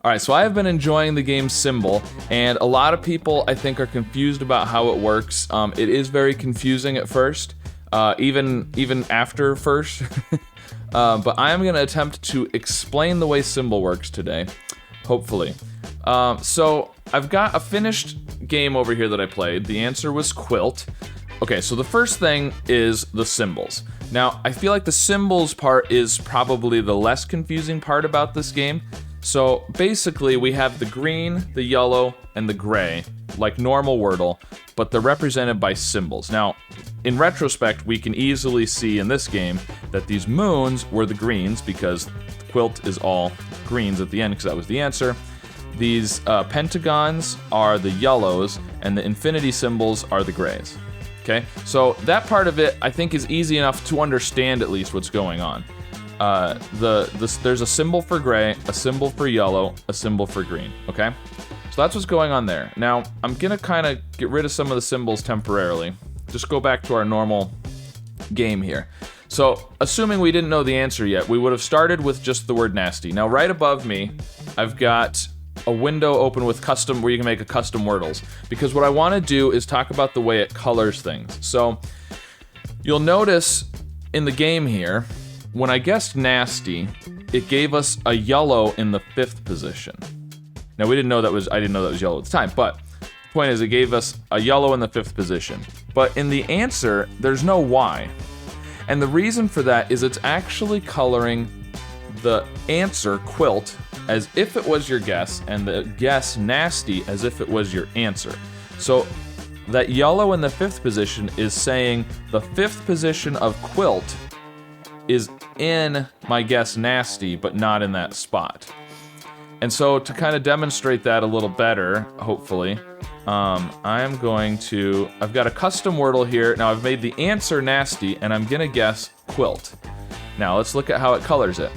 Alright, so I have been enjoying the game Symble, and a lot of people, I think, are confused about how it works. It is very confusing at first, even after first. But I am going to attempt to explain the way Symble works today, hopefully. So I've got a finished game over here that I played. The answer was quilt. Okay, so the first thing is the symbols. Now, I feel like the symbols part is probably the less confusing part about this game. So basically, we have the green, the yellow, and the gray, like normal Wordle, but they're represented by symbols. Now, in retrospect, we can easily see in this game that these moons were the greens, because quilt is all greens at the end, because that was the answer. These pentagons are the yellows, and the infinity symbols are the grays. Okay, so that part of it, I think, is easy enough to understand at least what's going on. There's a symbol for gray, a symbol for yellow, a symbol for green, okay? So that's what's going on there. Now, I'm gonna kind of get rid of some of the symbols temporarily. Just go back to our normal game here. So, assuming we didn't know the answer yet, we would have started with just the word nasty. Now, right above me, I've got a window open with custom, where you can make a custom Wordles. Because what I want to do is talk about the way it colors things. So, you'll notice in the game here, when I guessed nasty, it gave us a yellow in the 5th position. Now, I didn't know that was yellow at the time, but the point is it gave us a yellow in the 5th position. But in the answer, there's no Y. And the reason for that is it's actually coloring the answer, quilt, as if it was your guess, and the guess, nasty, as if it was your answer. So that yellow in the 5th position is saying the 5th position of quilt is in my guess, nasty, but not in that spot. And so to kind of demonstrate that a little better, hopefully, I've got a custom Wordle here. Now I've made the answer nasty, and I'm gonna guess quilt. Now let's look at how it colors it.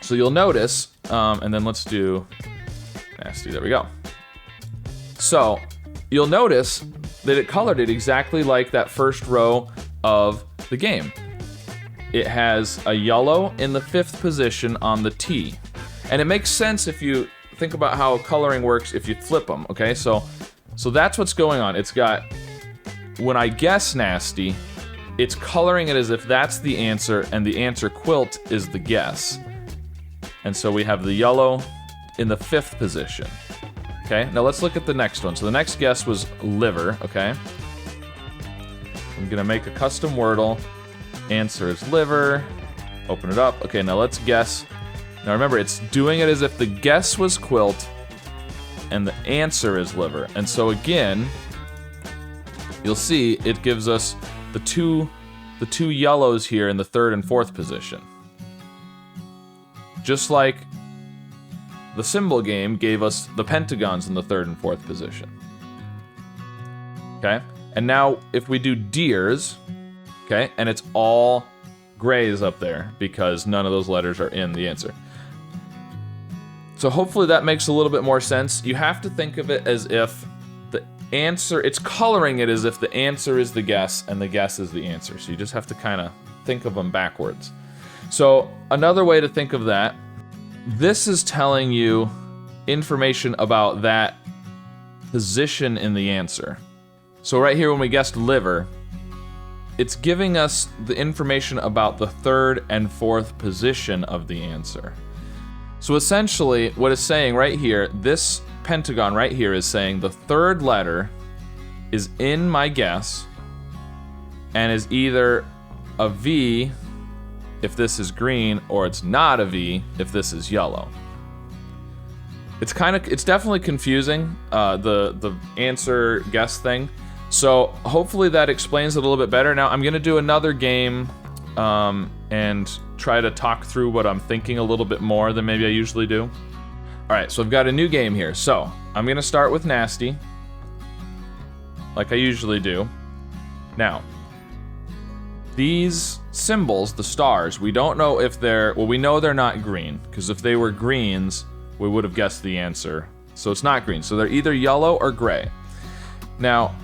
So you'll notice, and then let's do nasty, there we go. So you'll notice that it colored it exactly like that first row of the game. It has a yellow in the 5th position on the T. And it makes sense if you think about how coloring works if you flip them, okay? So that's what's going on. It's got, when I guess nasty, it's coloring it as if that's the answer, and the answer quilt is the guess. And so we have the yellow in the 5th position. Okay, now let's look at the next one. So the next guess was liver, okay? I'm gonna make a custom Wordle. Answer is liver. Open it up. Okay, now let's guess. Now remember, it's doing it as if the guess was quilt and the answer is liver. And so again, you'll see it gives us the two yellows here in the 3rd and 4th position. Just like the Symble game gave us the pentagons in the 3rd and 4th position. Okay, and now if we do deers, okay, and it's all grays up there because none of those letters are in the answer. So hopefully that makes a little bit more sense. You have to think of it as if the answer, it's coloring it as if the answer is the guess and the guess is the answer. So you just have to kind of think of them backwards. So another way to think of that, this is telling you information about that position in the answer. So right here when we guessed liver, it's giving us the information about the 3rd and 4th position of the answer. So essentially, what it's saying right here, this pentagon right here is saying the 3rd letter is in my guess and is either a V if this is green, or it's not a V if this is yellow. It's definitely confusing, the answer guess thing. So hopefully that explains it a little bit better. Now I'm gonna do another game and try to talk through what I'm thinking a little bit more than maybe I usually do. All right, so I've got a new game here. So I'm gonna start with nasty, like I usually do. Now, these symbols, the stars, we don't know if we know they're not green, because if they were greens, we would have guessed the answer. So it's not green, so they're either yellow or gray. Now,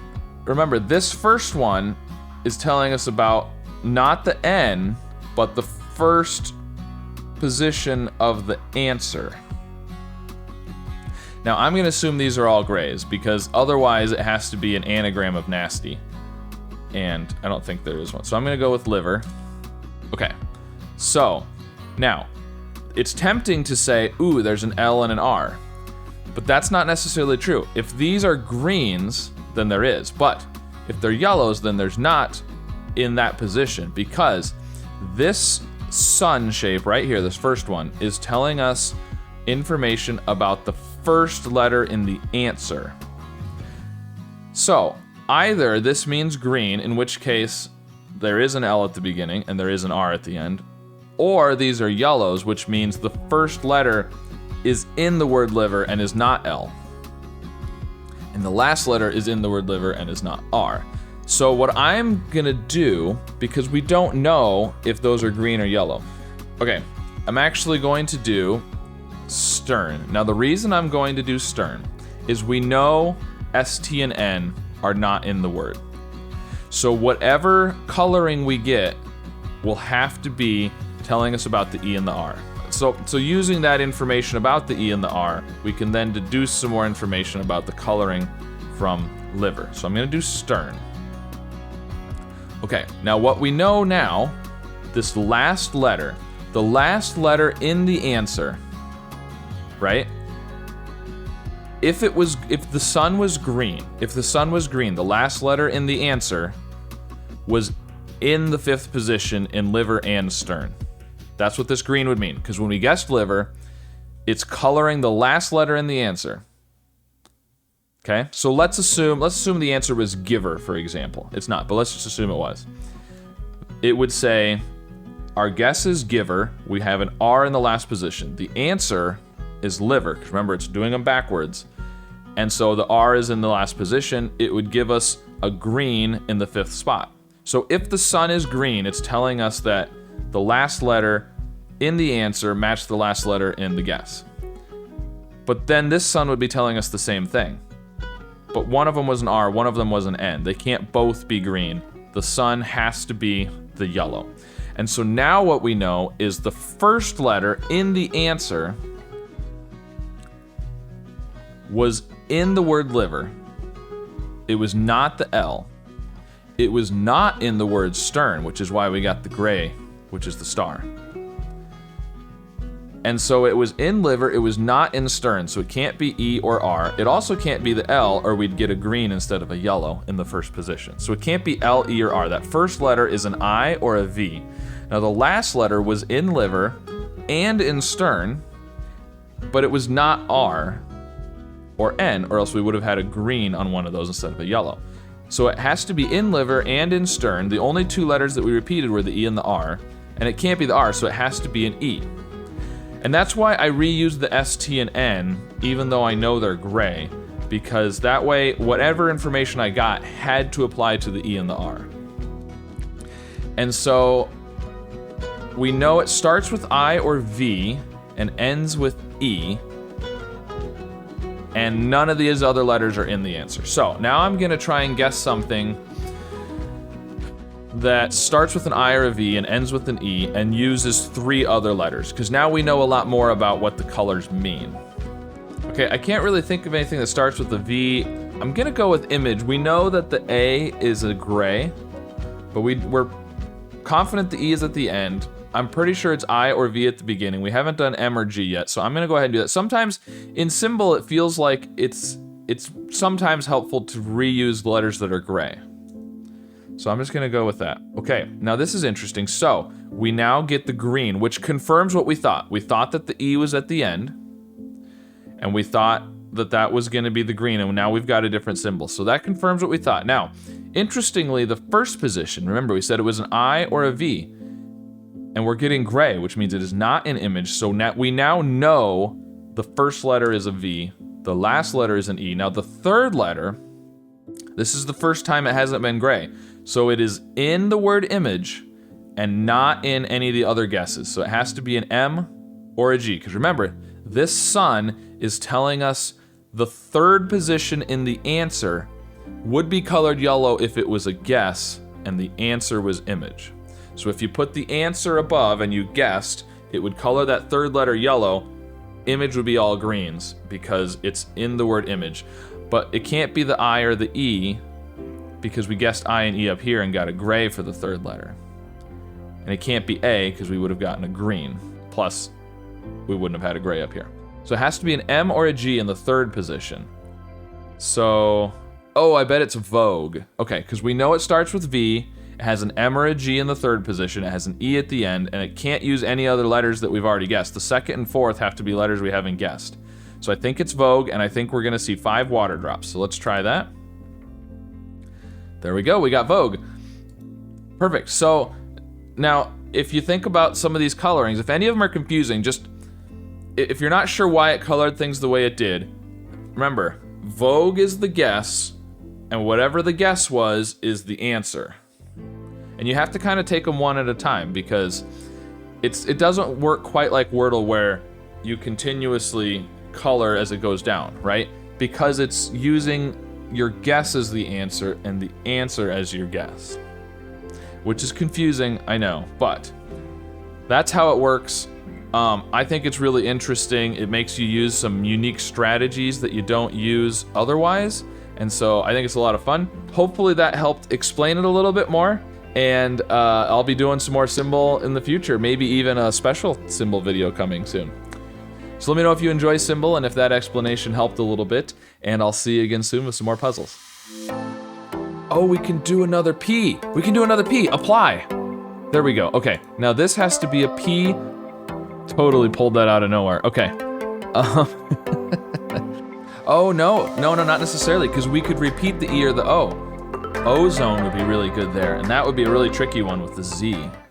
remember, this first one is telling us about not the N, but the 1st position of the answer. Now I'm going to assume these are all grays because otherwise it has to be an anagram of nasty. And I don't think there is one. So I'm going to go with liver. Okay. So now it's tempting to say, ooh, there's an L and an R. But that's not necessarily true. If these are greens, then there is. But if they're yellows, then there's not in that position because this sun shape right here, this first one, is telling us information about the first letter in the answer. So either this means green, in which case there is an L at the beginning and there is an R at the end, or these are yellows, which means the first letter is in the word liver and is not L. And the last letter is in the word liver and is not R. So what I'm gonna do, because we don't know if those are green or yellow. Okay, I'm actually going to do stern. Now the reason I'm going to do stern is we know S, T, and N are not in the word. So whatever coloring we get will have to be telling us about the E and the R. So using that information about the E and the R, we can then deduce some more information about the coloring from liver. So I'm gonna do stern. Okay, now what we know now, this last letter, the last letter in the answer, right? If the sun was green, the last letter in the answer was in the 5th position in liver and stern. That's what this green would mean, because when we guessed liver, it's coloring the last letter in the answer. Okay, so let's assume the answer was giver, for example. It's not, but let's just assume it was. It would say, our guess is giver, we have an R in the last position. The answer is liver, because remember, it's doing them backwards. And so the R is in the last position, it would give us a green in the 5th spot. So if the sun is green, it's telling us that the last letter in the answer matched the last letter in the guess. But then this sun would be telling us the same thing. But one of them was an R, one of them was an N. They can't both be green. The sun has to be the yellow. And so now what we know is the first letter in the answer was in the word liver. It was not the L. It was not in the word stern, which is why we got the gray, which is the star. And so it was in liver, it was not in stern, so it can't be E or R. It also can't be the L, or we'd get a green instead of a yellow in the first position. So it can't be L, E, or R. That first letter is an I or a V. Now the last letter was in liver and in stern, but it was not R or N, or else we would have had a green on one of those instead of a yellow. So it has to be in liver and in stern. The only two letters that we repeated were the E and the R, and it can't be the R, so it has to be an E. And that's why I reused the S, T, and N, even though I know they're gray, because that way, whatever information I got had to apply to the E and the R. And so we know it starts with I or V and ends with E, and none of these other letters are in the answer. So now I'm gonna try and guess something that starts with an I or a V and ends with an E and uses 3 other letters, because now we know a lot more about what the colors mean. Okay, I can't really think of anything that starts with a V. I'm gonna go with image. We know that the A is a gray, but we're confident the E is at the end. I'm pretty sure it's I or V at the beginning. We haven't done M or G yet, so I'm gonna go ahead and do that. Sometimes in Symble, it feels like it's sometimes helpful to reuse the letters that are gray. So I'm just gonna go with that. Okay, now this is interesting. So we now get the green, which confirms what we thought. We thought that the E was at the end, and we thought that that was gonna be the green, and now we've got a different symbol. So that confirms what we thought. Now, interestingly, the first position, remember we said it was an I or a V, and we're getting gray, which means it is not an image. So now we know the first letter is a V, the last letter is an E. Now the third letter, this is the first time it hasn't been gray. So it is in the word image and not in any of the other guesses. So it has to be an M or a G. Because remember, this sun is telling us the third position in the answer would be colored yellow if it was a guess and the answer was image. So if you put the answer above and you guessed, it would color that third letter yellow image would be all greens because it's in the word image. But it can't be the I or the E because we guessed I and E up here and got a gray for the third letter. And it can't be A because we would have gotten a green. Plus, we wouldn't have had a gray up here. So it has to be an M or a G in the third position. So, oh, I bet it's Vogue. Okay, because we know it starts with V, it has an M or a G in the third position, it has an E at the end, and it can't use any other letters that we've already guessed. The second and fourth have to be letters we haven't guessed. So I think it's Vogue, and I think we're gonna see 5 water drops. So let's try that. There we go, we got Vogue. Perfect, so now, if you think about some of these colorings, if any of them are confusing, just, if you're not sure why it colored things the way it did, remember, Vogue is the guess, and whatever the guess was is the answer. And you have to kind of take them one at a time because it doesn't work quite like Wordle where you continuously color as it goes down, right? Because it's using your guess as the answer and the answer as your guess. Which is confusing, I know, but that's how it works. I think it's really interesting. It makes you use some unique strategies that you don't use otherwise. And so I think it's a lot of fun. Hopefully that helped explain it a little bit more. And I'll be doing some more Symble in the future, maybe even a special Symble video coming soon. So let me know if you enjoy Symble and if that explanation helped a little bit. And I'll see you again soon with some more puzzles. Oh, we can do another P. We can do another P. Apply. There we go. Okay, now this has to be a P. Totally pulled that out of nowhere. Okay. Oh, no, not necessarily, because we could repeat the E or the O. Ozone would be really good there, and that would be a really tricky one with the Z.